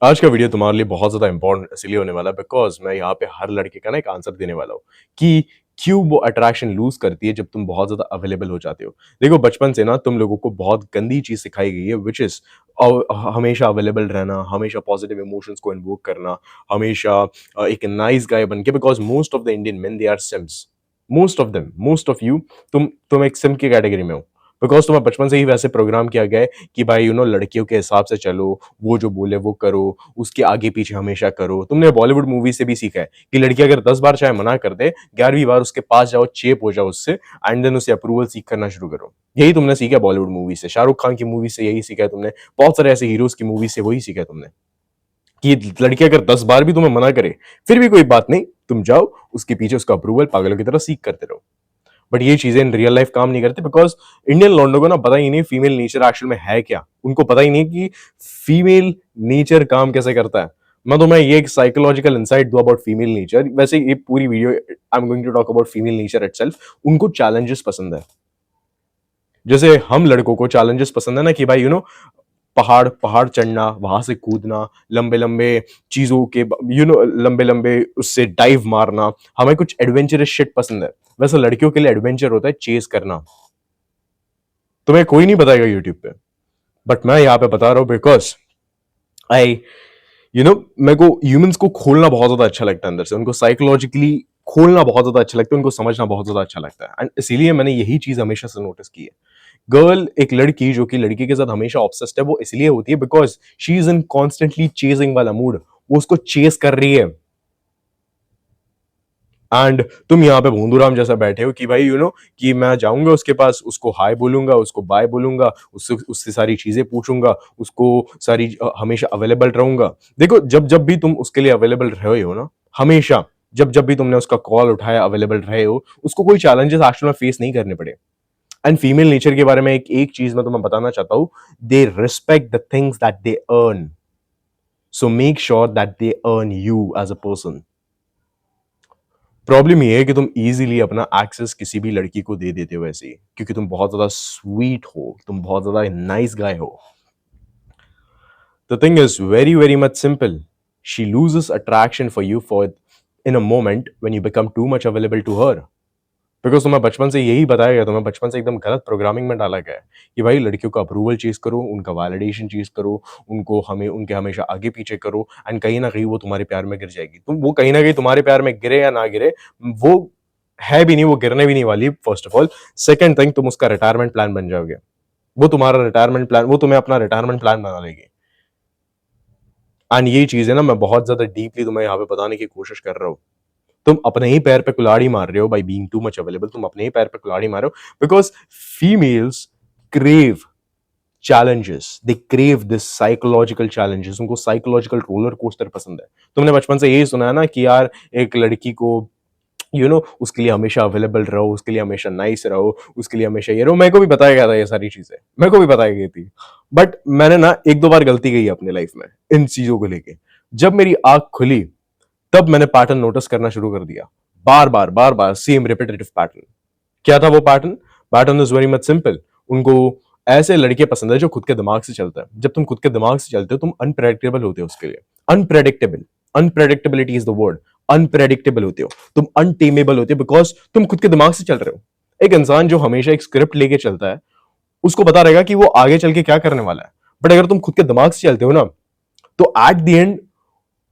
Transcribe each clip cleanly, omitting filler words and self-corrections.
आज का वीडियो तुम्हारे लिए बहुत ज़्यादा इंपॉर्टेंट इसलिए होने वाला है बिकॉज़ मैं यहाँ पे हर लड़के का ना एक आंसर देने वाला हूँ कि क्यों वो अट्रैक्शन लूज़ करती है जब तुम बहुत ज़्यादा अवेलेबल हो जाते हो। देखो बचपन से ना तुम लोगों को बहुत गंदी चीज़ सिखाई गई है व्हिच इज़ हमेशा अवेलेबल रहना, हमेशा पॉजिटिव इमोशंस को इन्वोक करना, हमेशा एक नाइस गाय बन के because most of the Indian men they are simps. Most of them, most of you तुम एक सिम्प की कैटेगरी में हो। बिकॉज़ तुम्हें बचपन से ही वैसे प्रोग्राम किया गया है कि भाई लड़कियों के हिसाब से चलो, वो जो बोले वो करो, उसके आगे पीछे हमेशा करो। तुमने बॉलीवुड मूवी से भी सीखा है कि लड़की अगर 10 बार चाहे मना कर दे, 11वीं बार उसके पास जाओ, चेप हो जाओ उससे एंड देन उसे अप्रूवल सीख करना शुरू करो। यही तुमने सीखा है बॉलीवुड मूवी से, शाहरुख खान की मूवी से यही सीखा है तुमने, बहुत सारे ऐसे हीरोज़ की मूवी से वही सीखा है तुमने कि लड़की अगर 10 बार भी तुम्हें मना करे, फिर भी कोई बात नहीं, तुम जाओ, उसके पीछे उसका अप्रूवल पागलों की तरह सीख करते रहो। बट ये चीजें इन रियल लाइफ काम नहीं करती बिकॉज इंडियन लौंडों को ना पता ही नहीं फीमेल नेचर एक्चुअल में है क्या। उनको पता ही नहीं कि फीमेल नेचर काम कैसे करता है। मैं तुम्हें ये एक साइकोलॉजिकल इंसाइट दूं अबाउट फीमेल नेचर। वैसे ये पूरी video I am going to talk about female nature itself. उनको चैलेंजेस पसंद है। जैसे हम लड़कों को चैलेंजेस पसंद है ना कि भाई पहाड़ पहाड़ चढ़ना, वहां से कूदना, लंबे लंबे चीजों के लंबे लंबे उससे डाइव मारना, हमें कुछ एडवेंचरस शिट पसंद है। वैसे लड़कियों के लिए एडवेंचर होता है चेस करना। तुम्हें कोई नहीं बताएगा यूट्यूब पे, बट मैं यहाँ पे बता रहा हूँ बिकॉज आई मेरे को ह्यूमंस को खोलना बहुत ज्यादा अच्छा लगता है अंदर से, उनको साइकोलॉजिकली खोलना बहुत ज्यादा अच्छा लगता है, उनको समझना बहुत ज्यादा अच्छा लगता है एंड इसीलिए मैंने यही चीज हमेशा से नोटिस की है। गर्ल, एक लड़की जो कि लड़की के साथ हमेशा ऑब्सेस्ड है, वो इसलिए होती है because she is in constantly chasing वाला मूड। वो उसको चेस कर रही है एंड तुम यहाँ पे भोंदूराम जैसा बैठे हो कि भाई कि मैं जाऊंगा उसके पास, उसको हाय बोलूंगा, उसको बाय बोलूंगा, उससे उससे सारी चीजें पूछूंगा, उसको सारी हमेशा अवेलेबल रहूंगा। देखो जब जब भी तुम उसके लिए अवेलेबल रहे हो ना, हमेशा जब जब भी तुमने उसका कॉल उठाया, अवेलेबल रहे हो, उसको कोई चैलेंजेस एक्चुअल में फेस नहीं करने पड़े। एंड फीमेल नेचर के बारे में एक चीज मैं तुम्हें बताना चाहता हूं। They respect the things that they earn, so make sure that they earn you as a person. Problem ये है कि तुम इजीली अपना एक्सेस किसी भी लड़की को दे देते हो ऐसे ही, क्योंकि तुम बहुत ज्यादा स्वीट हो, तुम बहुत ज्यादा नाइस गाय हो। The thing is very very much simple. She loses attraction for you for in a moment when you become too much available to her. Because तुम्हें बचपन से यही बताया गया, तुम्हें बचपन से एकदम गलत प्रोग्रामिंग में डाला गया है कि भाई लड़कियों का अप्रूवल चीज करो, उनका वैलिडेशन चीज करो, उनको हमें उनके हमेशा आगे पीछे करो एंड कहीं ना कहीं वो तुम्हारे प्यार में गिर जाएगी। तुम वो कहीं ना कहीं तुम्हारे प्यार में गिरे या ना गिरे, वो है भी नहीं, वो गिरने भी नहीं वाली first of all. Second thing, तुम उसका रिटायरमेंट प्लान बन जाओगे। वो तुम्हारा रिटायरमेंट प्लान, वो तुम्हें अपना रिटायरमेंट प्लान बना लेगी। एंड ये चीज है ना, मैं बहुत ज्यादा डीपली तुम्हें यहाँ पे बताने की कोशिश कर रहा हूँ। तुम अपने ही पैर पे कुल्हाड़ी मार रहे हो by being to much available. तुम अपने ही पैर पे कुल्हाड़ी मार रहे हो because females crave challenges, they crave this psychological challenges। उनको साइकोलॉजिकल रोलर कोस्टर पसंद है। तुमने बचपन से यही सुना है ना कि यार एक लड़की को उसके लिए हमेशा अवेलेबल रहो, उसके लिए हमेशा नाइस रहो, उसके लिए हमेशा ये रहो। मेरे को भी बताया गया था ये सारी चीजें, मेरे को भी बताई गई थी। बट मैंने ना एक दो बार गलती की अपनी लाइफ में इन चीजों को लेके। जब मेरी आंख खुली तब मैंने पैटर्न नोटिस करना शुरू कर दिया। बार बार सेम रिपीटेटिव पैटर्न। क्या था वो pattern? Pattern is very much simple. उनको ऐसे लड़के पसंद है जो खुद के दिमाग से चलता है। जब तुम खुद के दिमाग से चलते हो, तुम अनप्रेडिक्टेबल होते हो उसके लिए। Unpredictable, unpredictability is the word. Unpredictable होते हो तुम, अनटेमेबल होते हो बिकॉज तुम खुद के दिमाग से चल रहे हो। एक इंसान जो हमेशा एक स्क्रिप्ट लेके चलता है, उसको पता रहेगा कि वो आगे चल के क्या करने वाला है। बट अगर तुम खुद के दिमाग से चलते हो ना, तो एट द एंड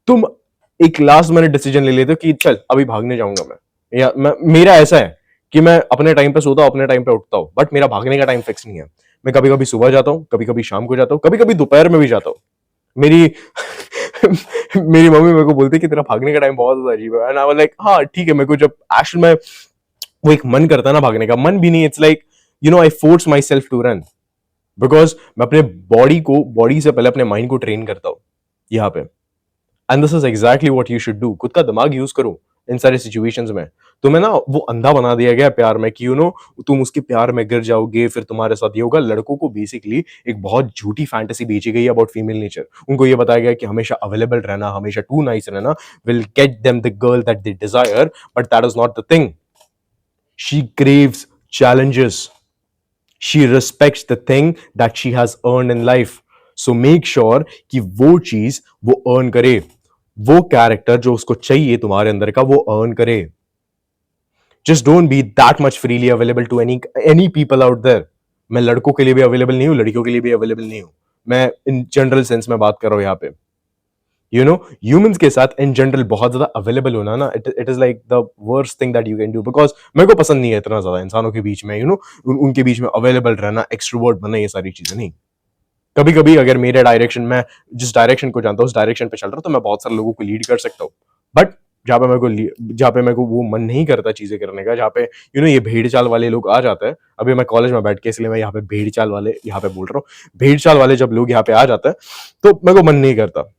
तुम एक लास्ट मिनट डिसीजन ले लेते हो कि चल अभी भागने जाऊंगा मैं, या मेरा ऐसा है कि मैं अपने टाइम पे सोता हूं, अपने टाइम पे उठता हूं, बट मेरा भागने का टाइम फिक्स नहीं है। मैं कभी कभी सुबह जाता हूं, कभी कभी शाम को जाता हूं, कभी कभी दोपहर में भी जाता हूं। मेरी मेरी मम्मी मेरे को बोलती है कि तेरा भागने का टाइम बहुत ज्यादा अजीब है। एंड आई वाज लाइक हाँ ठीक है, मेरे को जब एक्चुअल में वो एक मन करता है ना भागने का, मन भी नहीं, it's like I force myself to run because मैं अपने बॉडी से पहले अपने माइंड को ट्रेन करता हूँ यहाँ पे। And this is exactly what you should do. खुद का दिमाग यूज करो इन सारे सिचुएशंस में। तुम्हें ना वो अंधा बना दिया गया प्यार में कि तुम उसके प्यार में गिर जाओगे, फिर तुम्हारे साथ ये होगा। लड़कों को बेसिकली एक बहुत झूठी फैंटेसी बेची गई है अबाउट फीमेल नेचर। उनको ये बताया गया कि हमेशा अवेलेबल रहना, हमेशा टू नाइस रहना will get them the girl that they desire, but that is not the thing. She craves challenges, she respects the thing that she has earned in life। So make sure कि वो चीज वो earn करे, वो character जो उसको चाहिए तुम्हारे अंदर का वो अर्न करे. Just don't be that much freely available to any people out there. मैं लड़कों के लिए भी अवेलेबल नहीं हूं, लड़कियों के लिए भी अवेलेबल नहीं हूं. मैं इन जनरल सेंस में बात कर रहा हूं यहाँ पे. ह्यूमंस के साथ इन जनरल बहुत ज्यादा अवेलेबल होना ना, it is like the worst thing that you can do. Because मेरे को पसंद नहीं है इतना ज्यादा इंसानों के बीच में, उनके बीच में अवेलेबल रहना, एक्सट्रोवर्ट बनना, ये सारी चीजें नहीं. कभी कभी अगर मेरे डायरेक्शन में, जिस डायरेक्शन को जानता हूँ उस डायरेक्शन पे चल रहा हूँ, तो मैं बहुत सारे लोगों को लीड कर सकता हूँ. बट जहाँ पे मेरे को वो मन नहीं करता चीजें करने का, जहाँ पे ये भेड़ चाल वाले लोग आ जाते हैं. अभी मैं कॉलेज में बैठ के, इसलिए मैं यहाँ पे भेड़ चाल वाले यहाँ पे बोल रहा हूँ. भेड़ चाल वाले जब लोग यहाँ पे आ जाते हैं तो मेरे को मन नहीं करता.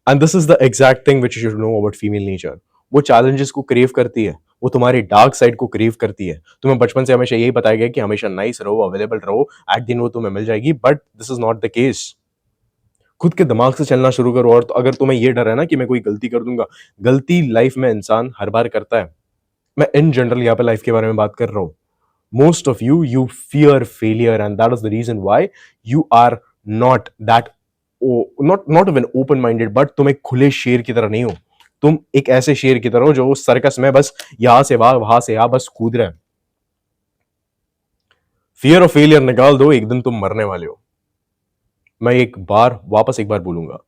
And this is the exact thing which you should know about female nature. वो चैलेंजेस को क्रेव करती है, वो तुम्हारी डार्क साइड को क्रेव करती है. तुम्हें बचपन से हमेशा यही बताया गया कि हमेशा नाइस रहो, अवेलेबल रहो, एट दिन वो तुम्हें मिल जाएगी. But this is not the case. खुद के दिमाग से चलना शुरू करो. और तो अगर तुम्हें ये डर है ना कि मैं कोई गलती कर दूंगा, गलती लाइफ में इंसान हर बार करता है. मैं इन जनरल यहाँ पे लाइफ के बारे में बात कर रहा हूँ. Most of you fear failure, and that is the reason why you are not that, not not even open minded, but तुम एक खुले शेर की तरह नहीं हो. तुम एक ऐसे शेर की तरह हो जो उस सर्कस में बस यहां से वहां से यहां बस कूद रहे हैं. फियर ऑफ फेलियर निकाल दो, एक दिन तुम मरने वाले हो. मैं वापस एक बार बोलूंगा,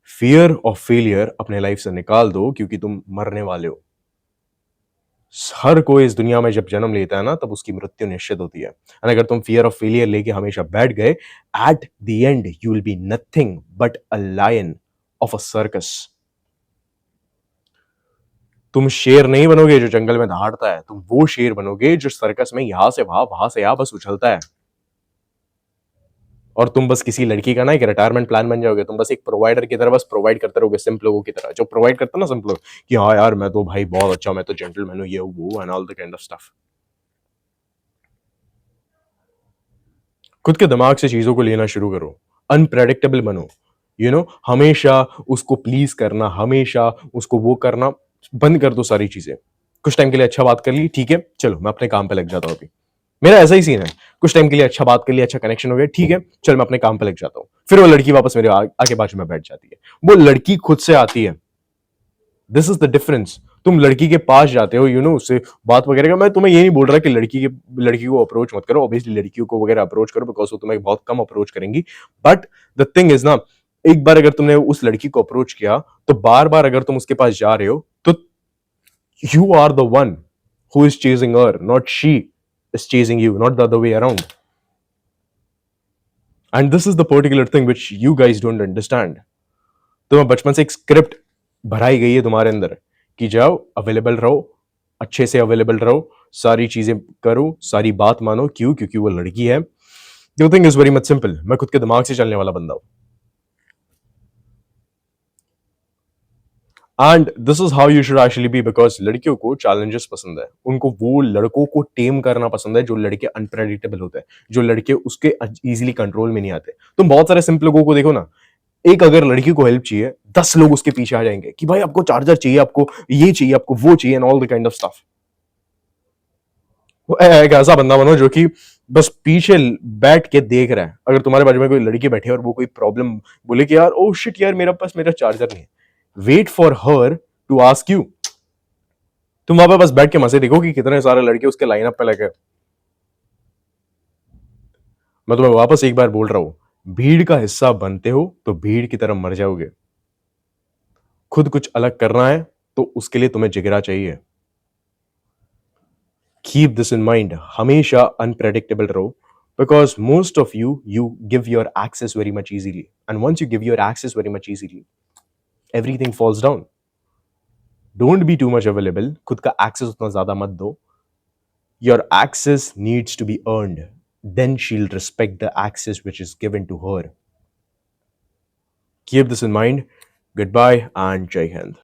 फियर ऑफ फेलियर अपने लाइफ से निकाल दो, क्योंकि तुम मरने वाले हो. हर कोई इस दुनिया में जब जन्म लेता है ना, तब उसकी मृत्यु निश्चित होती है. और अगर तुम फियर ऑफ फेलियर लेके हमेशा बैठ गए, at the end you will be nothing but a lion of a circus. तुम शेर नहीं बनोगे जो जंगल में दहाड़ता है, तुम वो शेर बनोगे जो सर्कस में यहां से वहां से यहां बस उछलता है. और तुम बस किसी लड़की का ना एक रिटायरमेंट प्लान बन जाओगे. तुम बस एक प्रोवाइडर की तरह बस प्रोवाइड करते रहोगे, सिंप लोगों की तरह जो प्रोवाइड करते ना सिंप लोग, कि हाँ यार मैं तो भाई बहुत अच्छा, मैं तो जेंटलमैन हूं, ये वो and all the kind of stuff. खुद के दिमाग से चीजों को लेना शुरू करो. अनप्रेडिक्टेबल बनो. हमेशा उसको प्लीज करना, हमेशा उसको वो करना बंद कर दो सारी चीजें. कुछ टाइम के लिए अच्छा बात कर ली, ठीक है चलो मैं अपने काम पे लग जाता हूं. अभी मेरा ऐसा ही सीन है. कुछ टाइम के लिए अच्छा बात कर लिया, अच्छा कनेक्शन हो गया, ठीक है चल मैं अपने काम पे लग जाता हूं. फिर वो लड़की वापस मेरे आगे बाजू में बैठ जाती है. वो लड़की खुद से आती है. This is the difference. तुम लड़की के पास जाते हो, उससे बात वगैरह का. मैं तुम्हें ये नहीं बोल रहा कि लड़की को अप्रोच मत करो. ऑब्वियसली लड़कियों को वगैरह अप्रोच करो, बिकॉज वो तुम्हें बहुत कम अप्रोच करेंगी. बट द थिंग इज ना, एक बार अगर तुमने उस लड़की को अप्रोच किया, तो बार बार अगर तुम उसके पास जा रहे हो, तो you are the one who is chasing her, not she is chasing you, not the other way around. And this is the particular thing which you guys don't understand. तुम्हें बचपन से एक स्क्रिप्ट भराई गई है तुम्हारे अंदर कि जाओ अवेलेबल रहो, अच्छे से अवेलेबल रहो, सारी चीजें करो, सारी बात मानो. क्यों? क्योंकि वो लड़की है. The thing is very much simple. मैं खुद के दिमाग से चलने वाला बंदा हूं. And this is how you should actually be. Because लड़कियों को चैलेंजेस पसंद है. उनको वो लड़कों को टेम करना पसंद है जो लड़के अनप्रेडिक्टेबल होते हैं, जो लड़के उसके इजीली कंट्रोल में नहीं आते. तुम बहुत सारे सिंपल लोगों को देखो ना, एक अगर लड़की को हेल्प चाहिए, 10 लोग उसके पीछे आ जाएंगे कि भाई आपको चार्जर चाहिए, आपको ये चाहिए, आपको वो चाहिए, and all the kind of stuff. वो एक ऐसा बंदा बनो जो कि बस पीछे बैठ के देख रहा है. अगर तुम्हारे बाजू में कोई लड़की बैठी है और वो कोई प्रॉब्लम बोले कि यार ओ शिट यार मेरा पास मेरा चार्जर नहीं है, wait for her to ask you. तुम वहां पे बस बैठ के मजे देखो कि कितने सारे लड़के उसके लाइनअप पे लगे. मैं तुम्हें वापस एक बार बोल रहा हूं, भीड़ का हिस्सा बनते हो तो भीड़ की तरह मर जाओगे. खुद कुछ अलग करना है तो उसके लिए तुम्हें जिगरा चाहिए. Keep this in mind. हमेशा अनप्रेडिक्टेबल रहो. Because most of you give your access very much easily, and once you give your access very much easily, everything falls down. Don't be too much available. खुद का access उतना ज्यादा मत दो. Your access needs to be earned. Then she'll respect the access which is given to her. Keep this in mind. Goodbye and Jai Hind.